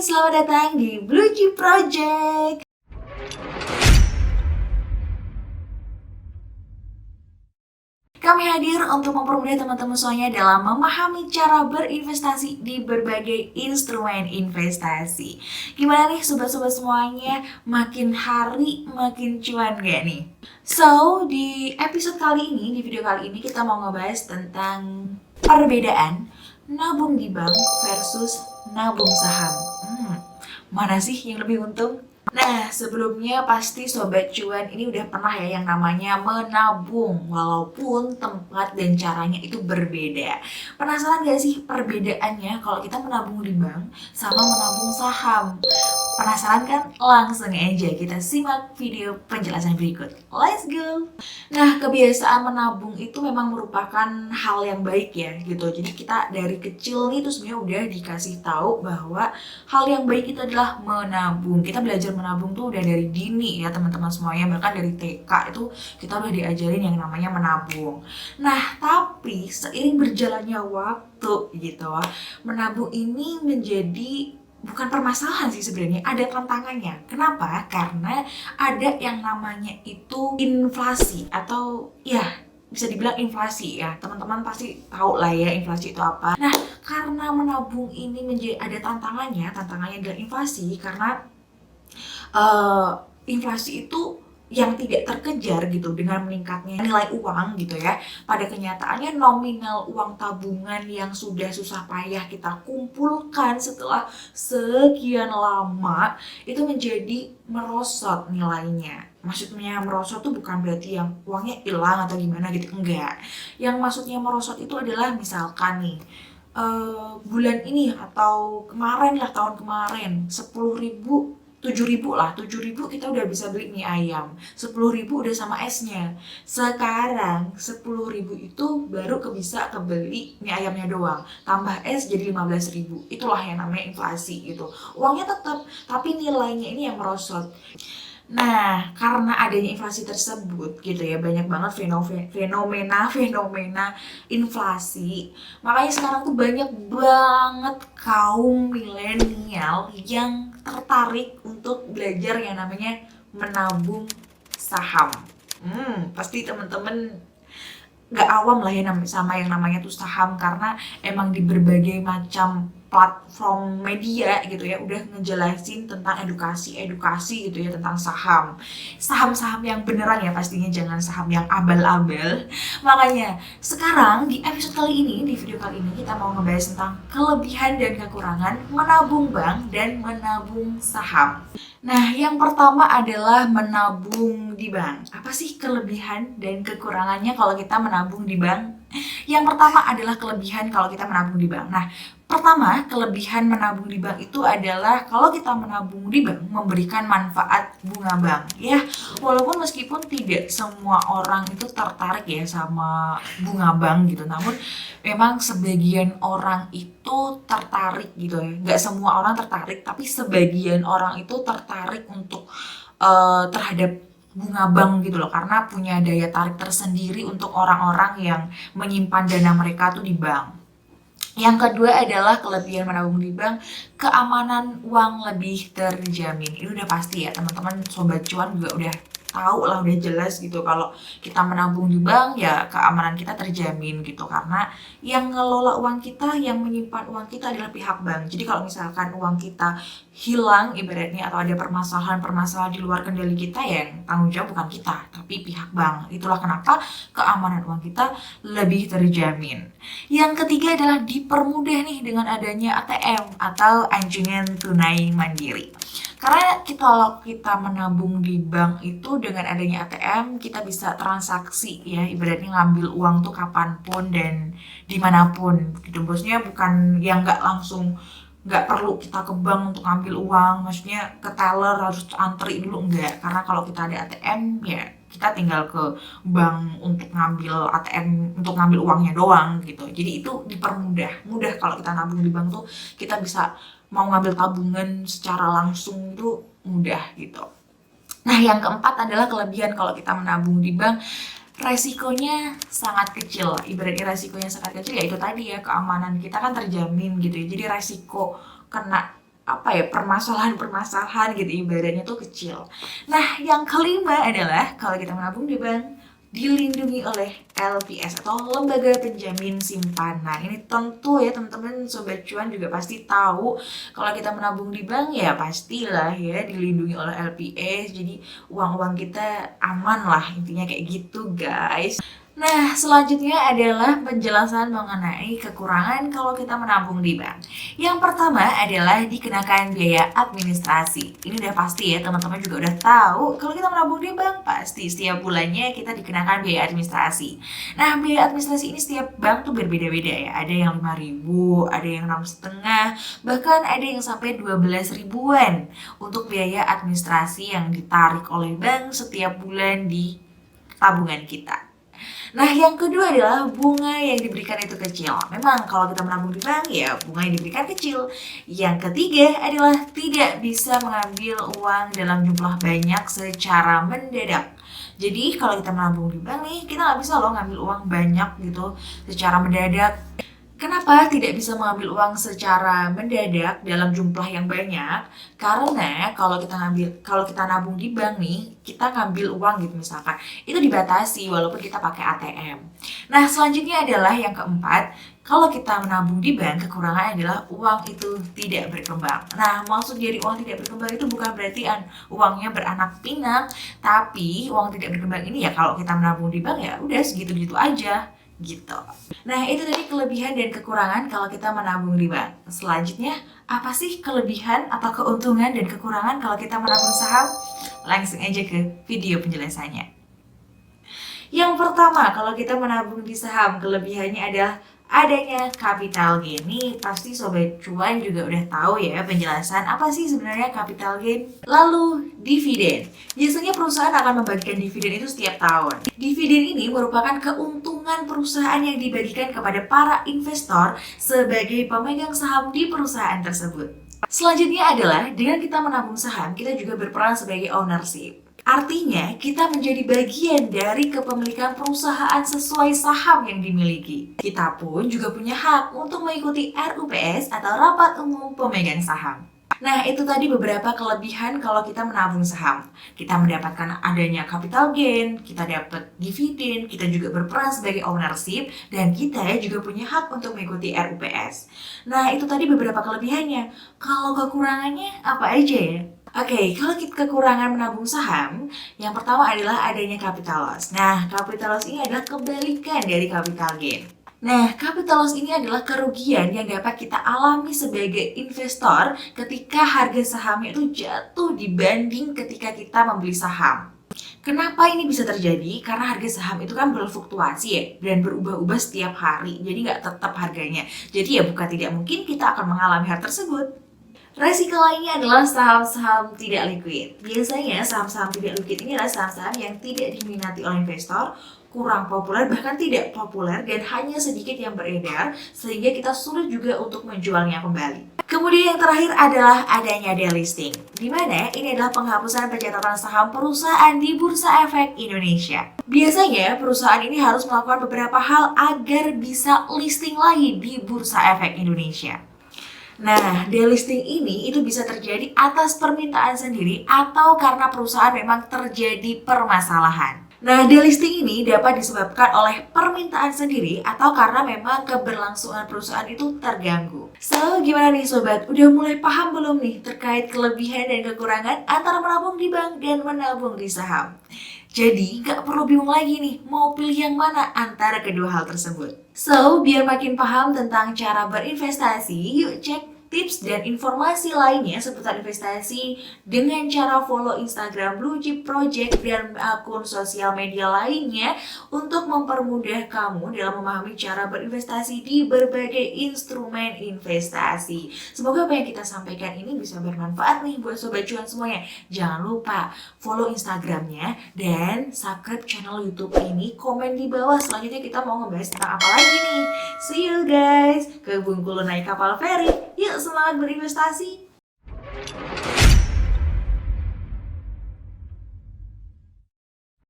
selamat datang di Blue Chip Project. Kami hadir untuk mempermudah teman-teman semuanya dalam memahami cara berinvestasi di berbagai instrumen investasi. Gimana nih sobat-sobat semuanya, makin hari makin cuan gak nih? So, di episode kali ini, di video kali ini kita mau ngebahas tentang perbedaan nabung di bank versus nabung saham. Mana sih yang lebih untung? Nah, sebelumnya pasti Sobat Cuan ini udah pernah ya yang namanya menabung, walaupun tempat dan caranya itu berbeda. Penasaran gak sih perbedaannya kalau kita menabung di bank sama menabung saham? Penasaran kan? Langsung aja kita simak video penjelasan berikut. Let's go! Nah, kebiasaan menabung itu memang merupakan hal yang baik ya gitu. Jadi kita dari kecil nih tuh sebenarnya udah dikasih tahu bahwa hal yang baik itu adalah menabung. Kita belajar menabung tuh udah dari dini ya teman-teman semuanya. Bahkan dari TK itu kita udah diajarin yang namanya menabung. Nah, tapi seiring berjalannya waktu gitu, menabung ini menjadi bukan permasalahan sih sebenarnya, ada tantangannya. Kenapa? Karena ada yang namanya itu inflasi atau ya bisa dibilang inflasi ya. Teman-teman pasti tahu lah ya inflasi itu apa. Nah, karena menabung ini menjadi ada tantangannya adalah inflasi karena inflasi itu yang tidak terkejar gitu dengan meningkatnya nilai uang gitu ya. Pada kenyataannya nominal uang tabungan yang sudah susah payah kita kumpulkan setelah sekian lama itu menjadi merosot nilainya. Maksudnya merosot tuh bukan berarti yang uangnya hilang atau gimana gitu, enggak. Yang maksudnya merosot itu adalah misalkan nih bulan ini atau kemarin lah, tahun kemarin 10.000, 7.000 lah, 7.000 kita udah bisa beli mie ayam, 10.000 udah sama esnya. Sekarang 10.000 itu baru bisa kebeli mie ayamnya doang, tambah es jadi 15.000. Itulah yang namanya inflasi gitu. Uangnya tetap, tapi nilainya ini yang merosot. Nah, karena adanya inflasi tersebut gitu ya, banyak banget fenomena inflasi. Makanya sekarang tuh banyak banget kaum milenial yang tertarik untuk belajar yang namanya menabung saham. Pasti teman-teman gak awam lah ya sama yang namanya tuh saham, karena emang di berbagai macam platform media gitu ya udah ngejelasin tentang edukasi gitu ya tentang saham yang beneran ya, pastinya jangan saham yang abal-abal. Makanya sekarang di episode kali ini, di video kali ini kita mau ngebahas tentang kelebihan dan kekurangan menabung bank dan menabung saham. Nah, yang pertama adalah menabung di bank. Apa sih kelebihan dan kekurangannya kalau kita menabung di bank? Yang pertama adalah kelebihan kalau kita menabung di bank. Nah, pertama, kelebihan menabung di bank itu adalah kalau kita menabung di bank memberikan manfaat bunga bank. Ya, walaupun meskipun tidak semua orang itu tertarik ya sama bunga bank gitu, namun memang sebagian orang itu tertarik gitu ya. Nggak semua orang tertarik, tapi sebagian orang itu tertarik untuk terhadap bunga bank gitu loh, karena punya daya tarik tersendiri untuk orang-orang yang menyimpan dana mereka tuh di bank. Yang kedua adalah kelebihan menabung di bank, keamanan uang lebih terjamin. Ini udah pasti ya teman-teman, sobat cuan juga udah tahu lah, udah jelas gitu kalau kita menabung di bank ya keamanan kita terjamin gitu, karena yang ngelola uang kita, yang menyimpan uang kita adalah pihak bank. Jadi kalau misalkan uang kita hilang ibaratnya atau ada permasalahan di luar kendali kita, ya yang tanggung jawab bukan kita tapi pihak bank. Itulah kenapa keamanan uang kita lebih terjamin. Yang ketiga adalah dipermudah nih dengan adanya ATM atau anjungan tunai mandiri. Karena kalau kita menabung di bank itu dengan adanya ATM kita bisa transaksi ya, ibaratnya ngambil uang tuh kapanpun dan dimanapun gitu. Bosnya bukan yang nggak perlu kita ke bank untuk ngambil uang, maksudnya ke teller harus antri dulu, enggak. Karena kalau kita ada ATM ya kita tinggal ke bank untuk ngambil ATM, untuk ngambil uangnya doang gitu. Jadi itu mudah kalau kita nabung di bank tuh kita bisa mau ngambil tabungan secara langsung tuh mudah gitu. Nah, yang keempat adalah kelebihan kalau kita menabung di bank, resikonya sangat kecil. Ibaratnya resikonya sangat kecil ya itu tadi ya, keamanan kita kan terjamin gitu ya. Jadi resiko kena permasalahan-permasalahan gitu, ibaratnya tuh kecil. Nah, yang kelima adalah kalau kita menabung di bank dilindungi oleh LPS atau Lembaga Penjamin Simpanan. Ini tentu ya teman-teman Sobat Cuan juga pasti tahu kalau kita menabung di bank ya pastilah ya dilindungi oleh LPS. Jadi uang-uang kita aman lah, intinya kayak gitu guys. Nah, selanjutnya adalah penjelasan mengenai kekurangan kalau kita menabung di bank. Yang pertama adalah dikenakan biaya administrasi. Ini udah pasti ya, teman-teman juga udah tahu kalau kita menabung di bank pasti setiap bulannya kita dikenakan biaya administrasi. Nah, biaya administrasi ini setiap bank tuh berbeda-beda ya. Ada yang 5.000, ada yang 6,5, bahkan ada yang sampai 12 ribuan untuk biaya administrasi yang ditarik oleh bank setiap bulan di tabungan kita. Nah, yang kedua adalah bunga yang diberikan itu kecil. Memang kalau kita menabung di bank ya bunga yang diberikan kecil. Yang ketiga adalah tidak bisa mengambil uang dalam jumlah banyak secara mendadak. Jadi kalau kita menabung di bank nih, kita nggak bisa loh ngambil uang banyak gitu secara mendadak. Kenapa tidak bisa mengambil uang secara mendadak dalam jumlah yang banyak? Karena kalau kita nabung di bank nih, kita ngambil uang gitu misalkan, itu dibatasi walaupun kita pakai ATM. Nah, selanjutnya adalah yang keempat, kalau kita menabung di bank, kekurangan adalah uang itu tidak berkembang. Nah, maksud dari uang tidak berkembang itu bukan berarti uangnya beranak pinak, tapi uang tidak berkembang ini ya kalau kita menabung di bank ya udah segitu-gitu aja gitu. Nah, itu tadi kelebihan dan kekurangan kalau kita menabung di bank. Selanjutnya, apa sih kelebihan atau keuntungan dan kekurangan kalau kita menabung saham? Langsung aja ke video penjelasannya. Yang pertama, kalau kita menabung di saham, kelebihannya adalah adanya capital gain. Nih pasti Sobat Cuan juga udah tahu ya penjelasan apa sih sebenarnya capital gain. Lalu dividen. Biasanya perusahaan akan membagikan dividen itu setiap tahun. Dividen ini merupakan keuntungan perusahaan yang dibagikan kepada para investor sebagai pemegang saham di perusahaan tersebut. Selanjutnya adalah dengan kita menabung saham, kita juga berperan sebagai ownership. Artinya, kita menjadi bagian dari kepemilikan perusahaan sesuai saham yang dimiliki. Kita pun juga punya hak untuk mengikuti RUPS atau Rapat Umum Pemegang Saham. Nah, itu tadi beberapa kelebihan kalau kita menabung saham. Kita mendapatkan adanya capital gain, kita dapat dividen, kita juga berperan sebagai ownership, dan kita juga punya hak untuk mengikuti RUPS. Nah, itu tadi beberapa kelebihannya. Kalau kekurangannya apa aja ya? Oke, kalau kekurangan menabung saham, yang pertama adalah adanya capital loss. Nah, capital loss ini adalah kebalikan dari capital gain. Nah, capital loss ini adalah kerugian yang dapat kita alami sebagai investor ketika harga sahamnya itu jatuh dibanding ketika kita membeli saham. Kenapa ini bisa terjadi? Karena harga saham itu kan berfluktuasi ya, dan berubah-ubah setiap hari, jadi nggak tetap harganya. Jadi ya bukan tidak mungkin kita akan mengalami hal tersebut. Resiko lainnya adalah saham-saham tidak liquid. Biasanya saham-saham tidak liquid ini adalah saham-saham yang tidak diminati oleh investor, kurang populer, bahkan tidak populer, dan hanya sedikit yang beredar, sehingga kita sulit juga untuk menjualnya kembali. Kemudian yang terakhir adalah adanya delisting, di mana ini adalah penghapusan pencatatan saham perusahaan di Bursa Efek Indonesia. Biasanya perusahaan ini harus melakukan beberapa hal agar bisa listing lagi di Bursa Efek Indonesia. Nah, delisting ini itu bisa terjadi atas permintaan sendiri atau karena perusahaan memang terjadi permasalahan. Nah, delisting ini dapat disebabkan oleh permintaan sendiri atau karena memang keberlangsungan perusahaan itu terganggu. So, gimana nih sobat? Udah mulai paham belum nih terkait kelebihan dan kekurangan antara menabung di bank dan menabung di saham? Jadi, nggak perlu bingung lagi nih, mau pilih yang mana antara kedua hal tersebut. So, biar makin paham tentang cara berinvestasi, yuk cek tips dan informasi lainnya seputar investasi dengan cara follow Instagram Blue Chip Project dan akun sosial media lainnya untuk mempermudah kamu dalam memahami cara berinvestasi di berbagai instrumen investasi. Semoga apa yang kita sampaikan ini bisa bermanfaat nih buat Sobat Cuan semuanya. Jangan lupa follow Instagramnya dan subscribe channel YouTube ini, komen di bawah selanjutnya kita mau ngebahas tentang apa lagi nih. See you guys, ke Bengkulu naik kapal feri. Yuk semangat berinvestasi.